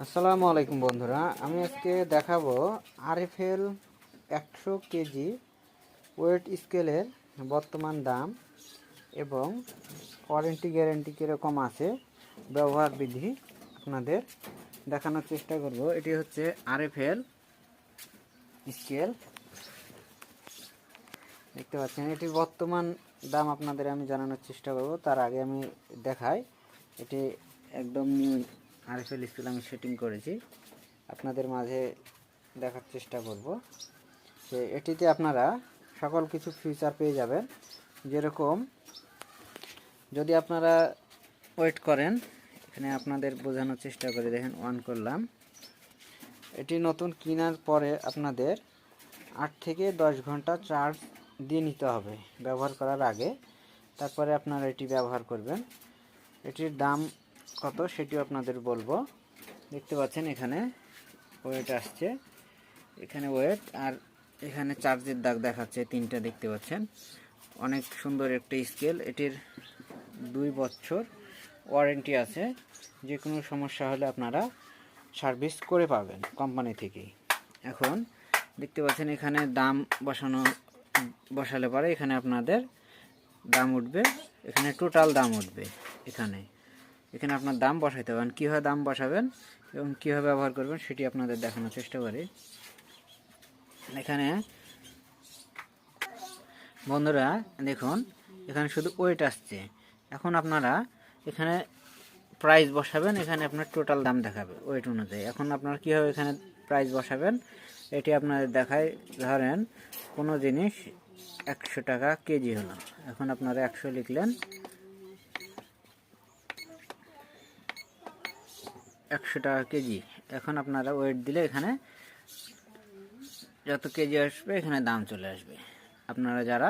আসসালামু আলাইকুম বন্ধুরা, আমি আজকে দেখাবো আরএফএল 100 কেজি ওয়েট স্কেলের বর্তমান দাম এবং ওয়ারেন্টি গ্যারেন্টি কীরকম আছে, ব্যবহার বিধি আপনাদের দেখানোর চেষ্টা করব। এটি হচ্ছে আরএফএল স্কেল, দেখতে পাচ্ছেন। এটির বর্তমান দাম আপনাদের আমি জানানোর চেষ্টা করব। তার আগে আমি দেখাই, এটি একদম নিউ আরএফএল স্কেল আমি সেটিং করেছি, আপনাদের মাঝে দেখার চেষ্টা করব। যে এটিতে আপনারা সকল কিছু ফিচার পেয়ে যাবেন, যেরকম যদি আপনারা ওয়েট করেন, এখানে আপনাদের বোঝানোর চেষ্টা করে দেখেন। অন করলাম, এটি নতুন কেনার পরে আপনাদের 8 থেকে 10 ঘন্টা চার্জ দিয়ে নিতে হবে ব্যবহার করার আগে, তারপরে আপনারা এটি ব্যবহার করবেন। এটির দাম কত সেটিও আপনাদের বলবো। দেখতে পাচ্ছেন এখানে ওয়েট আসছে, এখানে ওয়েট, আর এখানে চার্জের দাগ দেখাচ্ছে 3টা, দেখতে পাচ্ছেন। অনেক সুন্দর একটি স্কেল। এটির 2 বছর ওয়ারেন্টি আছে, যে কোনো সমস্যা হলে আপনারা সার্ভিস করে পাবেন কোম্পানি থেকেই। এখন দেখতে পাচ্ছেন এখানে দাম বসালে পরে এখানে আপনাদের দাম উঠবে, এখানে টোটাল দাম উঠবে। এখানে আপনার দাম বসাইতে পারেন। কীভাবে দাম বসাবেন এবং কীভাবে ব্যবহার করবেন সেটি আপনাদের দেখানোর চেষ্টা করি। এখানে বন্ধুরা দেখুন, এখানে শুধু ওয়েট আসছে। এখন আপনারা এখানে প্রাইস বসাবেন, এখানে আপনার টোটাল দাম দেখাবে ওয়েট অনুযায়ী। এখন আপনারা কীভাবে এখানে প্রাইস বসাবেন এটি আপনাদের দেখায়। ধরেন কোনো জিনিস 100 টাকা কেজি হলো, এখন আপনারা 100 লিখলেন, 100 টাকা কেজি। এখন আপনারা ওয়েট দিলে এখানে যত কেজি আসবে এখানে দাম চলে আসবে। আপনারা যারা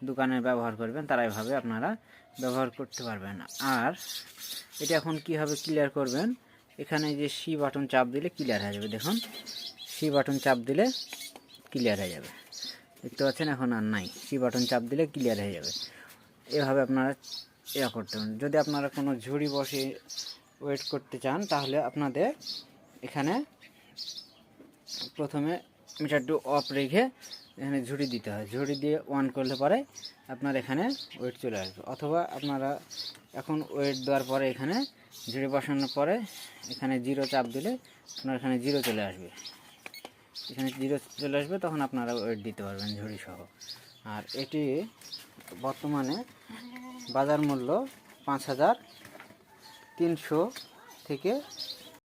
দোকানে ব্যবহার করবেন তারা এভাবে আপনারা ব্যবহার করতে পারবেন। আর এটা এখন কীভাবে ক্লিয়ার করবেন, এখানে যে সি বাটন চাপ দিলে ক্লিয়ার হয়ে যাবে। দেখুন, সি বাটন চাপ দিলে ক্লিয়ার হয়ে যাবে, দেখতে পাচ্ছেন। এখন আর নাই, সি বাটন চাপ দিলে ক্লিয়ার হয়ে যাবে। এভাবে আপনারা করতে পারেন। যদি আপনারা কোনো ঝুড়ি বসে ওয়েট করতে চান তাহলে আপনাদের এখানে প্রথমে মিটারটি অফ রেখে এখানে ঝুড়ি দিতে হয়। ঝুড়ি দিয়ে অন করলে পরে আপনার এখানে ওয়েট চলে আসবে। অথবা আপনারা এখন ওয়েট দেওয়ার পরে এখানে ঝুড়ি বসানোর পরে এখানে 0 চাপ দিলে আপনার এখানে 0 চলে আসবে। এখানে 0 চলে আসবে, তখন আপনারা ওয়েট দিতে পারবেন ঝুড়ি সহ। আর এটি বর্তমানে বাজার মূল্য 5300 থেকে